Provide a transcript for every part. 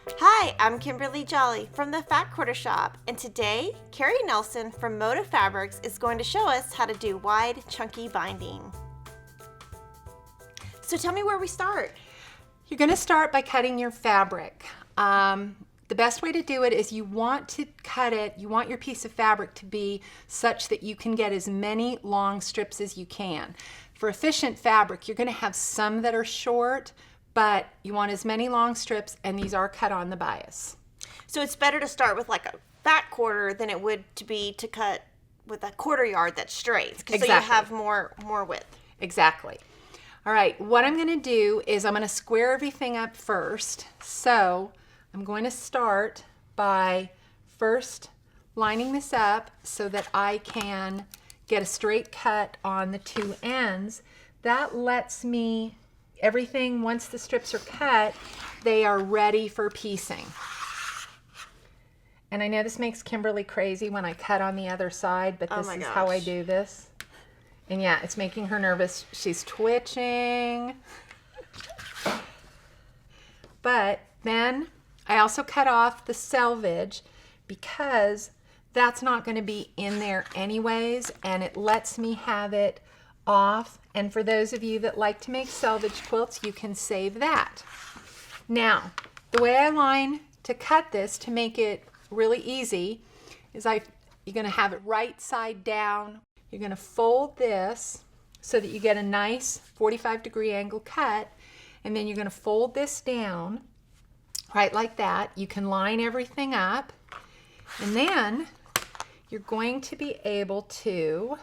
Hi, I'm Kimberly Jolly from the Fat Quarter Shop, and today Carrie Nelson from Moda Fabrics is going to show us how to do wide, chunky binding. So tell me where we start. You're going to start by cutting your fabric. The best way to do it is you want to cut it, you want your piece of fabric to be such that you can get as many long strips as you can. For efficient fabric, you're going to have some that are short, but you want as many long strips, and these are cut on the bias. So it's better to start with like a fat quarter than it would to be to cut with a quarter yard that's straight. Exactly. So you have more width. Exactly. All right, what I'm going to do is I'm going to square everything up first. So I'm going to start by first lining this up so that I can get a straight cut on the two ends. That lets me, everything, once the strips are cut, they are ready for piecing. And I know this makes Kimberly crazy when I cut on the other side, but this is how I do this. And yeah, it's making her nervous. She's twitching. But then I also cut off the selvage because that's not going to be in there anyways, and it lets me have it off. And for those of you that like to make selvage quilts, you can save that. Now, the way I line to cut this to make it really easy is you're going to have it right side down. You're going to fold this so that you get a nice 45-degree angle cut, and then you're going to fold this down right like that. You can line everything up, and then you're going to be able to,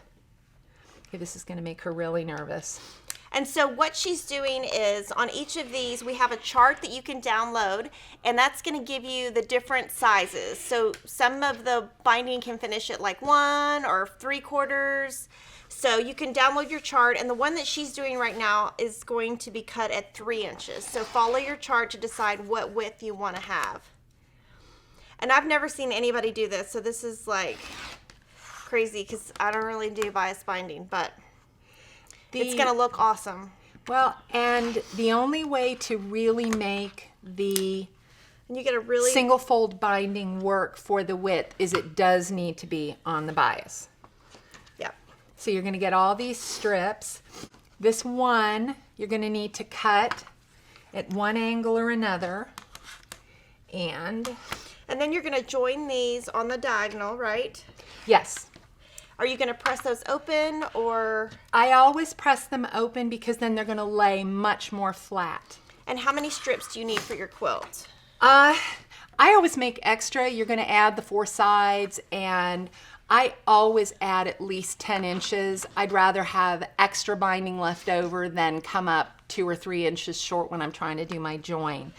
okay, this is going to make her really nervous. And so what she's doing is on each of these, we have a chart that you can download, and that's going to give you the different sizes. So some of the binding can finish at like 1 or 3/4. So you can download your chart, and the one that she's doing right now is going to be cut at 3 inches. So follow your chart to decide what width you want to have. And I've never seen anybody do this, so this is like crazy because I don't really do bias binding, but it's going to look awesome. Well, and the only way to really make the you get a really single fold binding work for the width is it does need to be on the bias. Yeah. So you're going to get all these strips. This one you're going to need to cut at one angle or another. And then you're going to join these on the diagonal, right? Yes. Are you going to press those open, or? I always press them open because then they're going to lay much more flat. And how many strips do you need for your quilt? I always make extra. You're going to add the 4 sides, and I always add at least 10 inches. I'd rather have extra binding left over than come up 2 or 3 inches short when I'm trying to do my join.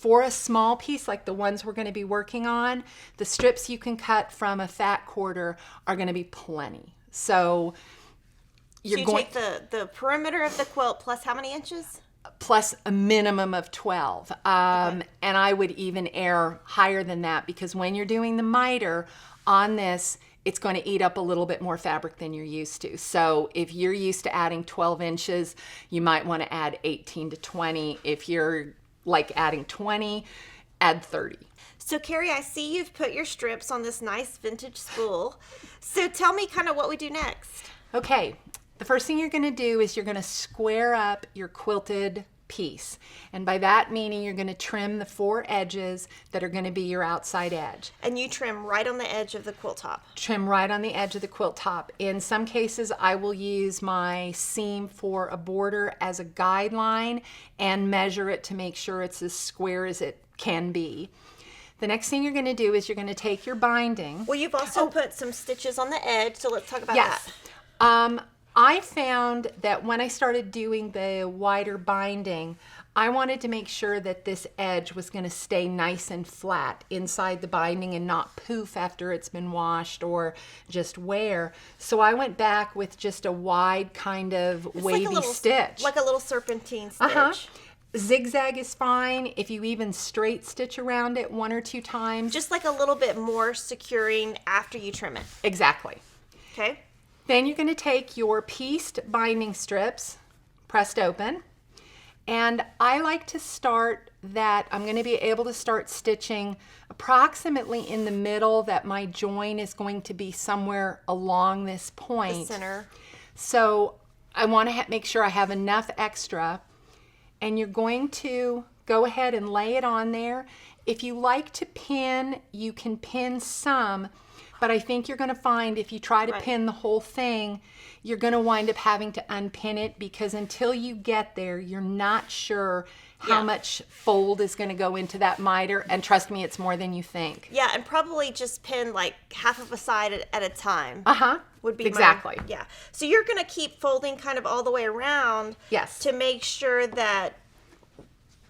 For a small piece like the ones we're going to be working on, the strips you can cut from a fat quarter are going to be plenty. So you take the perimeter of the quilt plus how many inches? Plus a minimum of 12. Okay. And I would even err higher than that because when you're doing the miter on this, it's going to eat up a little bit more fabric than you're used to. So if you're used to adding 12 inches, you might want to add 18 to 20. If you're like adding 20, add 30. So Carrie, I see you've put your strips on this nice vintage spool. So tell me kind of what we do next. Okay, the first thing you're going to do is you're going to square up your quilted piece. And by that meaning you're going to trim the 4 edges that are going to be your outside edge. And you trim right on the edge of the quilt top. Trim right on the edge of the quilt top. In some cases I will use my seam for a border as a guideline and measure it to make sure it's as square as it can be. The next thing you're going to do is you're going to take your binding. Well, you've also put some stitches on the edge, so let's talk about that. Yes. I found that when I started doing the wider binding, I wanted to make sure that this edge was going to stay nice and flat inside the binding and not poof after it's been washed or just wear. So I went back with just a wide kind of wavy stitch. Like a little serpentine stitch. Zigzag is fine. If you even straight stitch around it 1 or 2 times. Just like a little bit more securing after you trim it. Exactly. Okay. Then you're going to take your pieced binding strips, pressed open, and I like to start that I'm going to be able to start stitching approximately in the middle, that my join is going to be somewhere along this point. The center. So I want to make sure I have enough extra, and you're going to go ahead and lay it on there. If you like to pin, you can pin some, but I think you're going to find if you try to pin the whole thing, you're going to wind up having to unpin it, because until you get there, you're not sure how much fold is going to go into that miter, and trust me, it's more than you think. Yeah, and probably just pin like half of a side at a time. Would be exactly. Yeah. So you're going to keep folding kind of all the way around. Yes. To make sure that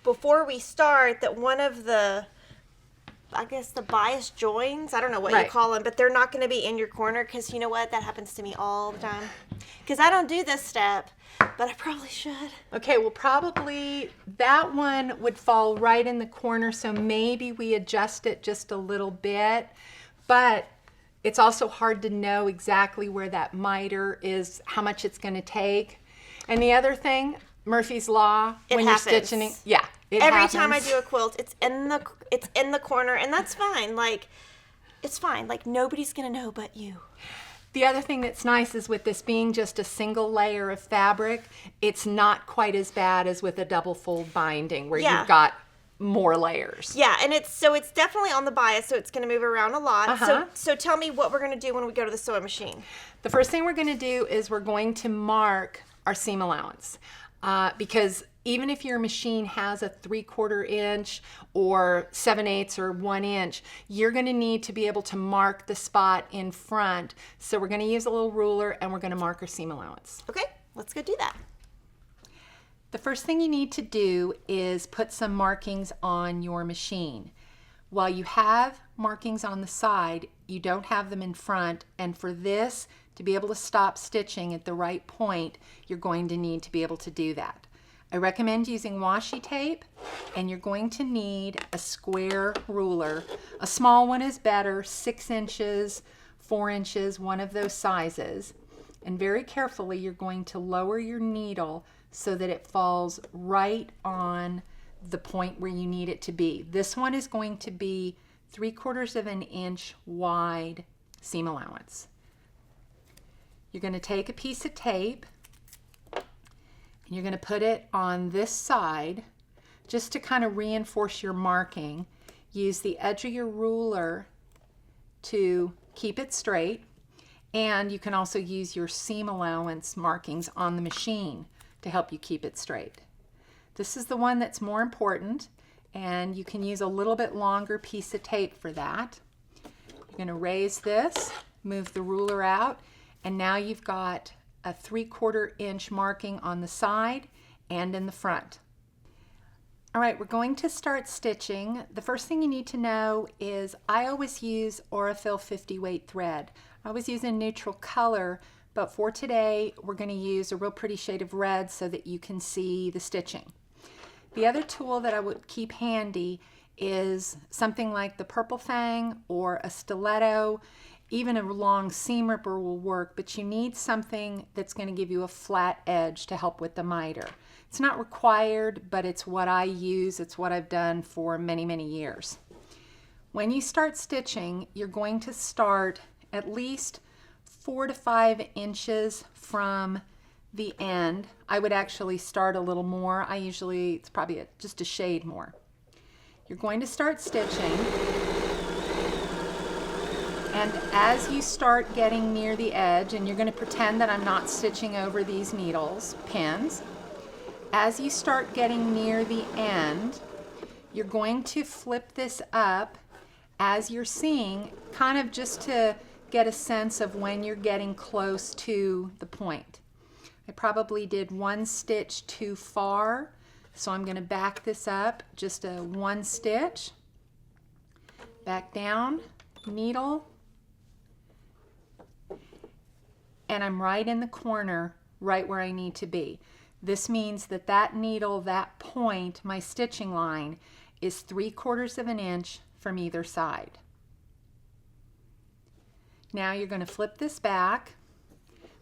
before we start, that one of the, I guess, the bias joins, I don't know what you call them, but they're not going to be in your corner, because you know what? That happens to me all the time. Because I don't do this step, but I probably should. Okay, well, probably that one would fall right in the corner, so maybe we adjust it just a little bit, but it's also hard to know exactly where that miter is, how much it's going to take. And the other thing, Murphy's Law, when you're stitching, it Every happens. time I do a quilt, it's in the corner, and that's fine. Like, it's fine. Like, nobody's gonna know but you. The other thing that's nice is with this being just a single layer of fabric, it's not quite as bad as with a double fold binding where you've got more layers. Yeah, and it's definitely on the bias, so it's going to move around a lot. So tell me what we're going to do when we go to the sewing machine. The first thing we're going to do is we're going to mark our seam allowance, because even if your machine has a 3/4 inch or 7/8 or 1 inch, you're going to need to be able to mark the spot in front. So we're going to use a little ruler, and we're going to mark our seam allowance. Okay, let's go do that. The first thing you need to do is put some markings on your machine. While you have markings on the side, you don't have them in front, and for this to be able to stop stitching at the right point, you're going to need to be able to do that. I recommend using washi tape, and you're going to need a square ruler. A small one is better, 6 inches, 4 inches, one of those sizes. And very carefully, you're going to lower your needle so that it falls right on the point where you need it to be. This one is going to be 3/4 inch wide seam allowance. You're going to take a piece of tape, and you're going to put it on this side just to kind of reinforce your marking. Use the edge of your ruler to keep it straight, and you can also use your seam allowance markings on the machine to help you keep it straight. This is the one that's more important, and you can use a little bit longer piece of tape for that. You're going to raise this, move the ruler out, and now you've got a 3/4 inch marking on the side and in the front. All right, we're going to start stitching. The first thing you need to know is I always use Aurifil 50 weight thread. I always use a neutral color, but for today we're going to use a real pretty shade of red so that you can see the stitching. The other tool that I would keep handy is something like the Purple Fang or a stiletto. Even a long seam ripper will work, but you need something that's going to give you a flat edge to help with the miter. It's not required, but it's what I use. It's what I've done for many, many years. When you start stitching, you're going to start at least 4 to 5 inches from the end. I would actually start a little more. It's probably just a shade more. You're going to start stitching, and as you start getting near the edge, and you're going to pretend that I'm not stitching over these pins, as you start getting near the end, you're going to flip this up as you're seeing, kind of just to get a sense of when you're getting close to the point. I probably did 1 stitch too far, so I'm going to back this up just a 1 stitch, back down, needle, and I'm right in the corner, right where I need to be. This means that that needle, that point, my stitching line, is 3/4 inch from either side. Now you're going to flip this back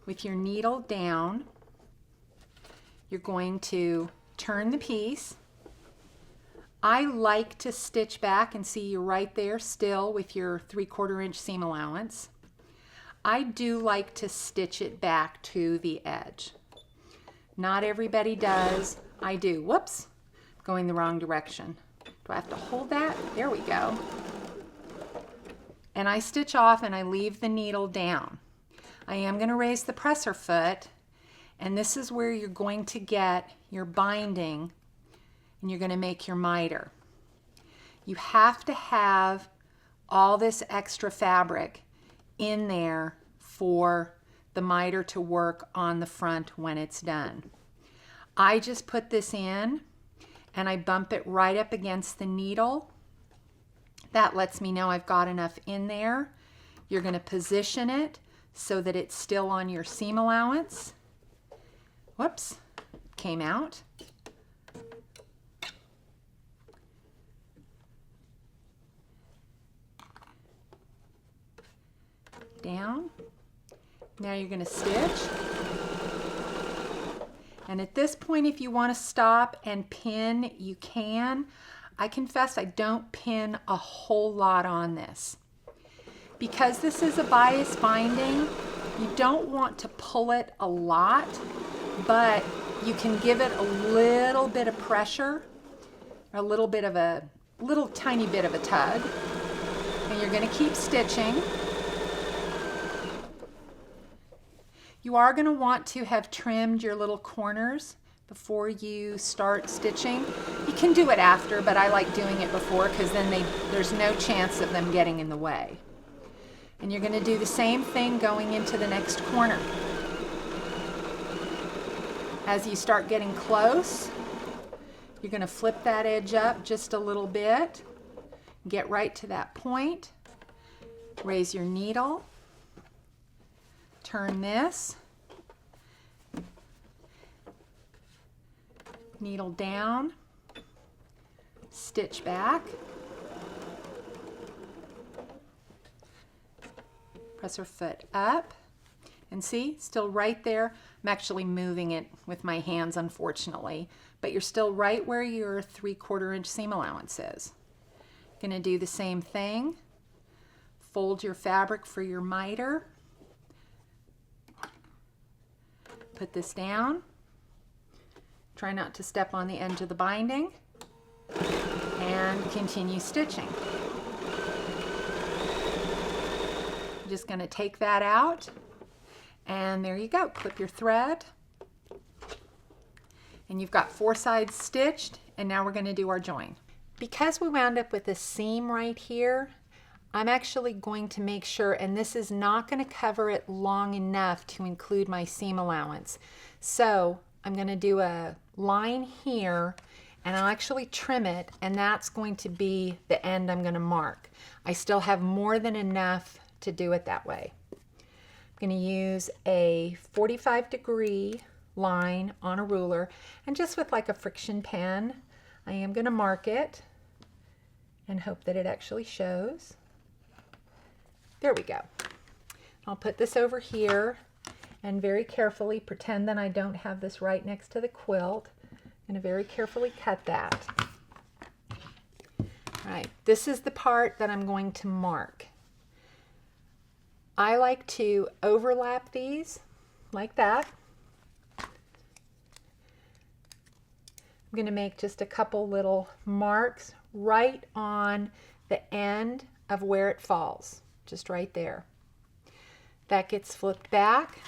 with your needle down. You're going to turn the piece I like to stitch back, and see you're right there still with your 3/4 inch seam allowance. I do like to stitch it back to the edge. Not everybody does. I do. Whoops, going the wrong direction. Do I have to hold that? There we go. And I stitch off and I leave the needle down. I am going to raise the presser foot, and this is where you're going to get your binding and you're going to make your miter. You have to have all this extra fabric in there for the miter to work on the front when it's done. I just put this in and I bump it right up against the needle. That lets me know I've got enough in there. You're going to position it so that it's still on your seam allowance. Whoops, came out. Down. Now you're going to stitch. And at this point, if you want to stop and pin, you can. I confess I don't pin a whole lot on this. Because this is a bias binding, you don't want to pull it a lot, but you can give it a little bit of pressure, a little tiny bit of a tug. And you're going to keep stitching. You are going to want to have trimmed your little corners before you start stitching. You can do it after, but I like doing it before because then there's no chance of them getting in the way. And you're going to do the same thing going into the next corner. As you start getting close, you're going to flip that edge up just a little bit, get right to that point, raise your needle, turn this, needle down, stitch back, presser foot up, and see, still right there. I'm actually moving it with my hands, unfortunately, but you're still right where your 3/4 inch seam allowance is. Going to do the same thing. Fold your fabric for your miter. Put this down. Try not to step on the edge of the binding. And continue stitching. I'm just going to take that out. And there you go. Clip your thread. And you've got 4 sides stitched. And now we're going to do our join. Because we wound up with a seam right here, I'm actually going to make sure, and this is not going to cover it long enough to include my seam allowance. So I'm going to do a line here, and I'll actually trim it, and that's going to be the end I'm going to mark. I still have more than enough to do it that way. I'm going to use a 45-degree line on a ruler, and just with like a friction pen, I am going to mark it and hope that it actually shows. There we go. I'll put this over here and very carefully pretend that I don't have this right next to the quilt. I'm going to very carefully cut that. All right, this is the part that I'm going to mark. I like to overlap these like that. I'm going to make just a couple little marks right on the end of where it falls. Just right there. That gets flipped back,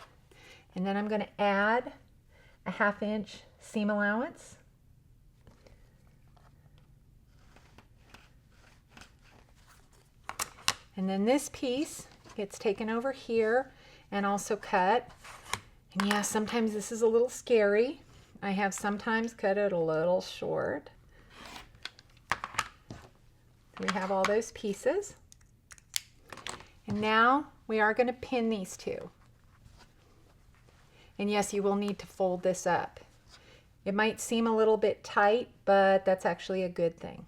and then I'm going to add a 1/2 inch seam allowance. And then this piece gets taken over here and also cut. And yeah, sometimes this is a little scary. I have sometimes cut it a little short. We have all those pieces. And now we are going to pin these two. And yes, you will need to fold this up. It might seem a little bit tight, but that's actually a good thing.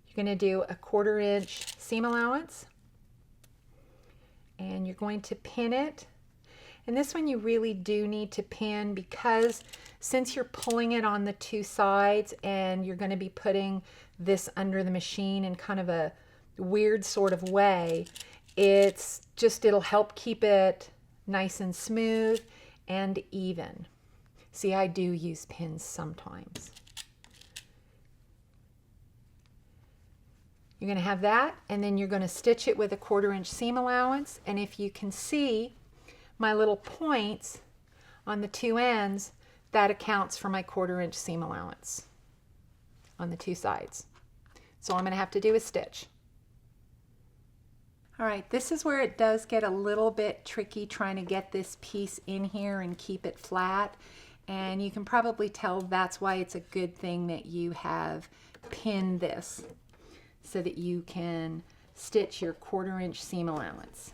You're going to do a 1/4 inch seam allowance, and you're going to pin it. And this one you really do need to pin, because since you're pulling it on the two sides and you're going to be putting this under the machine in kind of a weird sort of way, it'll help keep it nice and smooth and even. See, I do use pins sometimes. You're going to have that, and then you're going to stitch it with a 1/4 inch seam allowance. And if you can see my little points on the two ends, that accounts for my 1/4 inch seam allowance on the two sides. So all I'm going to have to do is stitch. All right, this is where it does get a little bit tricky trying to get this piece in here and keep it flat. And you can probably tell that's why it's a good thing that you have pinned this, so that you can stitch your 1/4 inch seam allowance.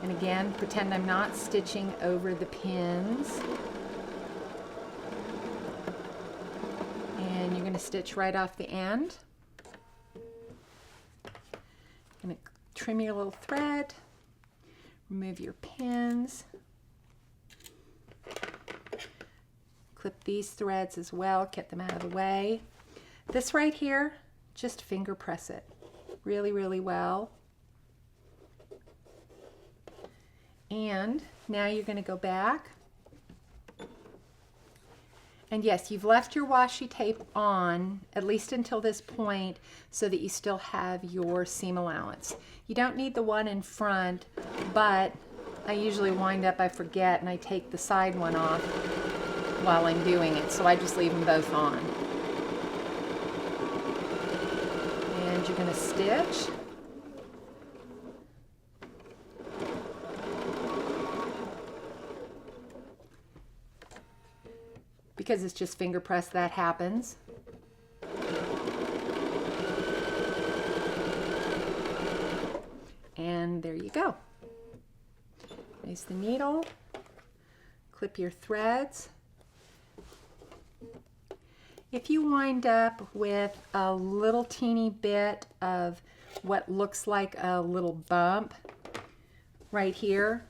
And again, pretend I'm not stitching over the pins. And you're going to stitch right off the end. Going to trim your little thread, remove your pins, clip these threads as well, get them out of the way. This right here, just finger press it really, really well. And now you're going to go back. And yes, you've left your washi tape on, at least until this point, so that you still have your seam allowance. You don't need the one in front, but I usually wind up, I forget, and I take the side one off while I'm doing it, so I just leave them both on. And you're going to stitch. Because it's just finger press, that happens. And there you go. Place the needle, clip your threads. If you wind up with a little teeny bit of what looks like a little bump right here,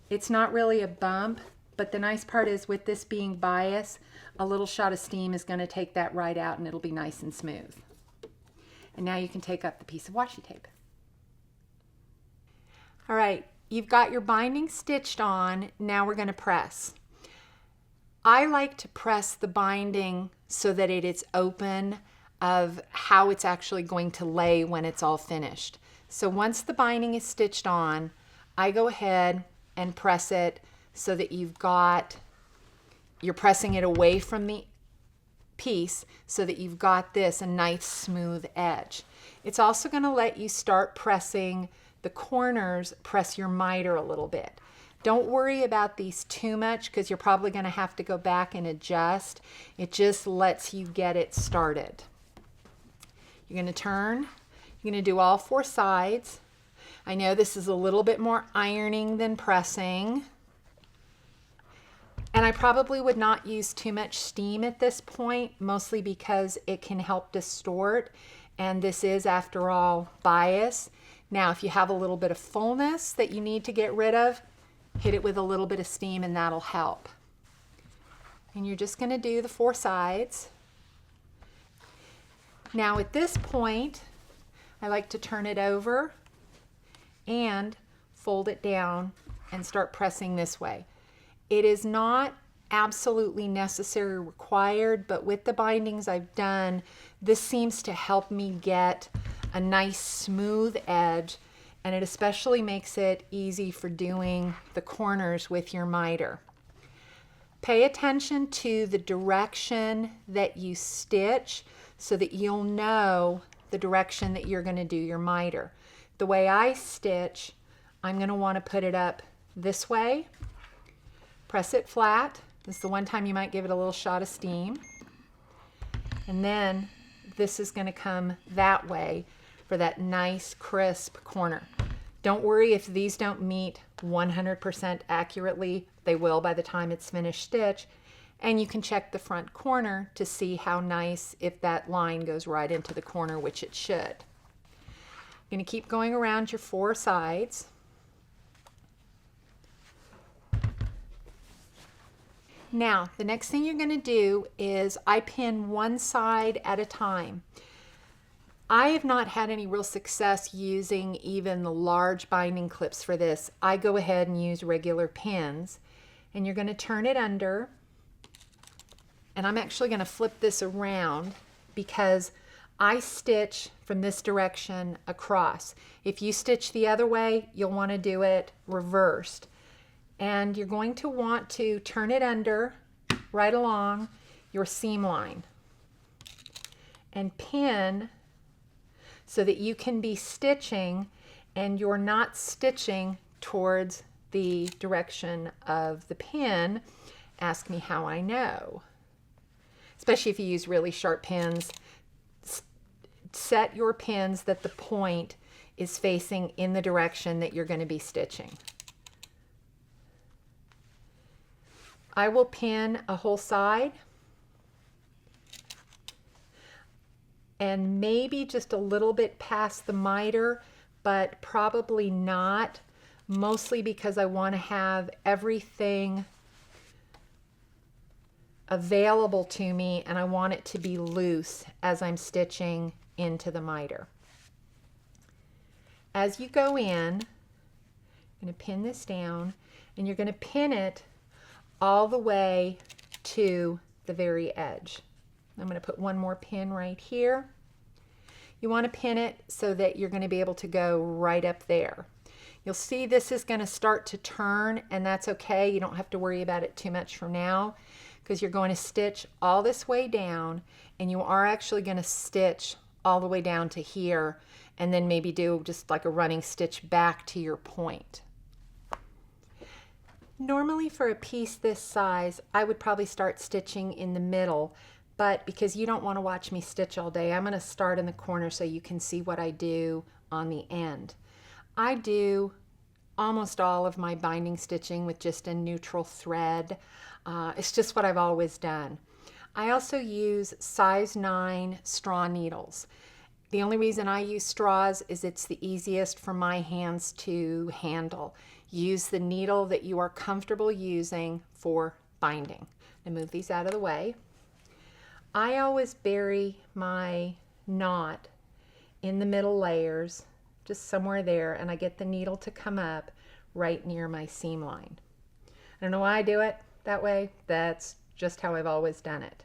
it's not really a bump, but the nice part is, with this being bias, a little shot of steam is going to take that right out and it'll be nice and smooth. And now you can take up the piece of washi tape. All right, you've got your binding stitched on. Now we're going to press. I like to press the binding so that it is open of how it's actually going to lay when it's all finished. So once the binding is stitched on, I go ahead and press it so that you're pressing it away from the piece so that you've got this a nice smooth edge. It's also going to let you start pressing the corners, press your miter a little bit. Don't worry about these too much, because you're probably going to have to go back and adjust. It just lets you get it started. You're going to turn. You're going to do all 4 sides. I know this is a little bit more ironing than pressing. And I probably would not use too much steam at this point, mostly because it can help distort. And this is, after all, bias. Now, if you have a little bit of fullness that you need to get rid of, hit it with a little bit of steam and that'll help. And you're just going to do the 4 sides. Now at this point, I like to turn it over and fold it down and start pressing this way. It is not absolutely necessary or required, but with the bindings I've done, this seems to help me get a nice smooth edge, and it especially makes it easy for doing the corners with your miter. Pay attention to the direction that you stitch so that you'll know the direction that you're going to do your miter. The way I stitch, I'm going to want to put it up this way, press it flat. This is the one time you might give it a little shot of steam. And then this is going to come that way for that nice crisp corner. Don't worry if these don't meet 100% accurately. They will by the time it's finished stitch. And you can check the front corner to see how nice, if that line goes right into the corner, which it should. You're going to keep going around your 4 sides. Now, the next thing you're going to do is I pin one side at a time. I have not had any real success using even the large binding clips for this. I go ahead and use regular pins, and you're going to turn it under, and I'm actually going to flip this around because I stitch from this direction across. If you stitch the other way, you'll want to do it reversed. And you're going to want to turn it under right along your seam line and pin so that you can be stitching and you're not stitching towards the direction of the pin. Ask me how I know. Especially if you use really sharp pins, set your pins that the point is facing in the direction that you're going to be stitching. I will pin a whole side and maybe just a little bit past the miter, but probably not, mostly because I want to have everything available to me and I want it to be loose as I'm stitching into the miter. As you go in, I'm going to pin this down and you're going to pin it all the way to the very edge. I'm going to put one more pin right here. You want to pin it so that you're going to be able to go right up there. You'll see this is going to start to turn, and that's okay. You don't have to worry about it too much for now because you're going to stitch all this way down, and you are actually going to stitch all the way down to here and then maybe do just like a running stitch back to your point. Normally for a piece this size, I would probably start stitching in the middle, but because you don't want to watch me stitch all day, I'm going to start in the corner so you can see what I do on the end. I do almost all of my binding stitching with just a neutral thread. It's just what I've always done. I also use size 9 straw needles. The only reason I use straws is it's the easiest for my hands to handle. Use the needle that you are comfortable using for binding. And move these out of the way. I always bury my knot in the middle layers, just somewhere there, and I get the needle to come up right near my seam line. I don't know why I do it that way. That's just how I've always done it.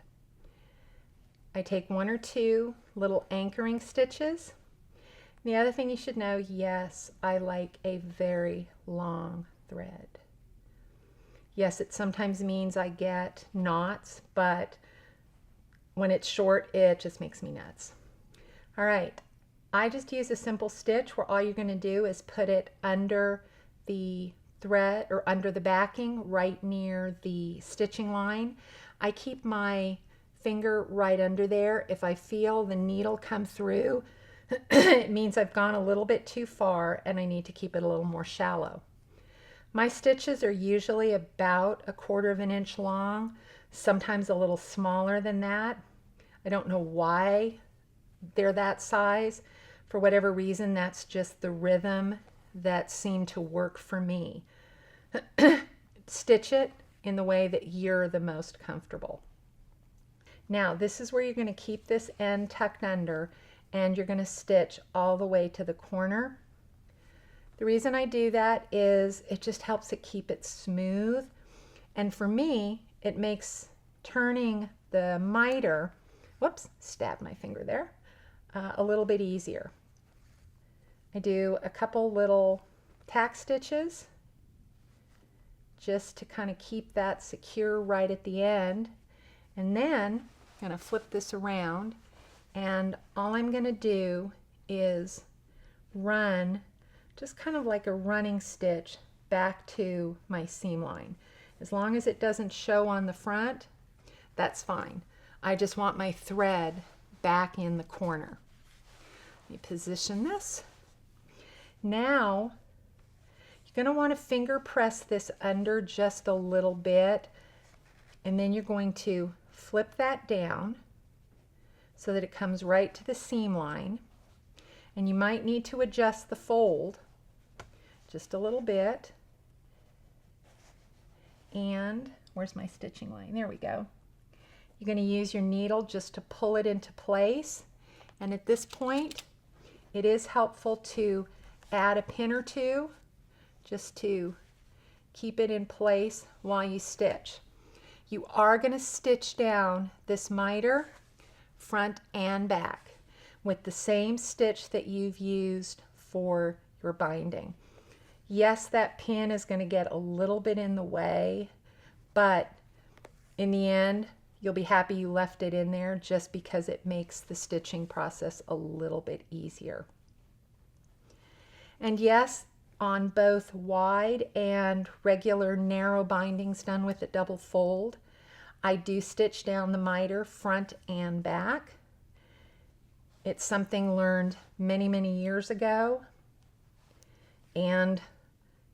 I take 1 or 2 little anchoring stitches. The other thing you should know, yes, I like a very long thread. Yes, it sometimes means I get knots, but when it's short, it just makes me nuts. All right, I just use a simple stitch where all you're going to do is put it under the thread or under the backing right near the stitching line. I keep my finger right under there. If I feel the needle come through, it means I've gone a little bit too far and I need to keep it a little more shallow. My stitches are usually about 1/4 of an inch long, sometimes a little smaller than that. I don't know why they're that size. For whatever reason, that's just the rhythm that seemed to work for me. Stitch it in the way that you're the most comfortable. Now, this is where you're going to keep this end tucked under, and you're going to stitch all the way to the corner. The reason I do that is it just helps it keep it smooth, and for me it makes turning the miter, whoops, stabbed my finger there, a little bit easier. I do a couple little tack stitches just to kind of keep that secure right at the end, and then I'm going to flip this around, and all I'm going to do is run just kind of like a running stitch back to my seam line. As long as it doesn't show on the front, that's fine. I just want my thread back in the corner. Let me position this. Now, you're going to want to finger press this under just a little bit, and then you're going to flip that down so that it comes right to the seam line. And you might need to adjust the fold just a little bit. And where's my stitching line? There we go. You're going to use your needle just to pull it into place. And at this point, it is helpful to add a pin or two just to keep it in place while you stitch. You are going to stitch down this miter front and back with the same stitch that you've used for your binding. Yes, that pin is going to get a little bit in the way, but in the end, you'll be happy you left it in there just because it makes the stitching process a little bit easier. And yes, on both wide and regular narrow bindings done with a double fold, I do stitch down the miter front and back. It's something learned many, many years ago, and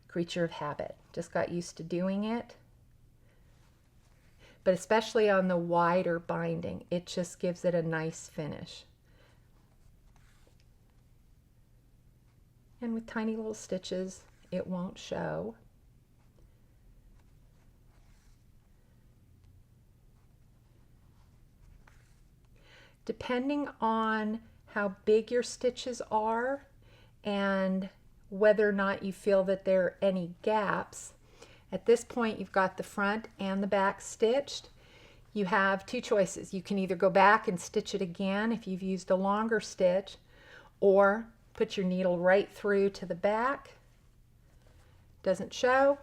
creature of habit. Just got used to doing it. But especially on the wider binding, it just gives it a nice finish. And with tiny little stitches, it won't show. Depending on how big your stitches are and whether or not you feel that there are any gaps, at this point you've got the front and the back stitched. You have two choices. You can either go back and stitch it again if you've used a longer stitch, or put your needle right through to the back. Doesn't show.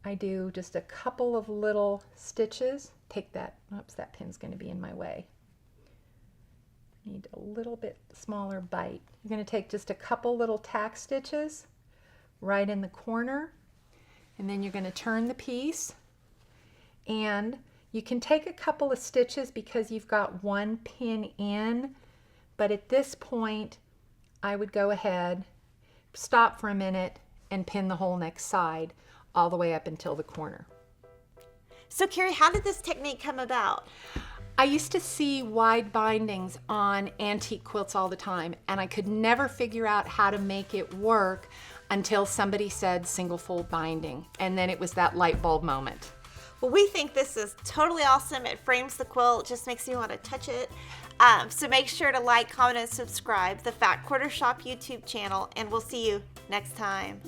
I do just a couple of little stitches. Take that, oops, that pin's going to be in my way. Need a little bit smaller bite. You're going to take just a couple little tack stitches right in the corner, and then you're going to turn the piece, and you can take a couple of stitches because you've got one pin in, but at this point I would go ahead, stop for a minute, and pin the whole next side all the way up until the corner. So Carrie, how did this technique come about? I used to see wide bindings on antique quilts all the time, and I could never figure out how to make it work until somebody said single fold binding, and then it was that light bulb moment. Well, we think this is totally awesome. It frames the quilt. It just makes me want to touch it. So make sure to like, comment, and subscribe to the Fat Quarter Shop YouTube channel, and we'll see you next time.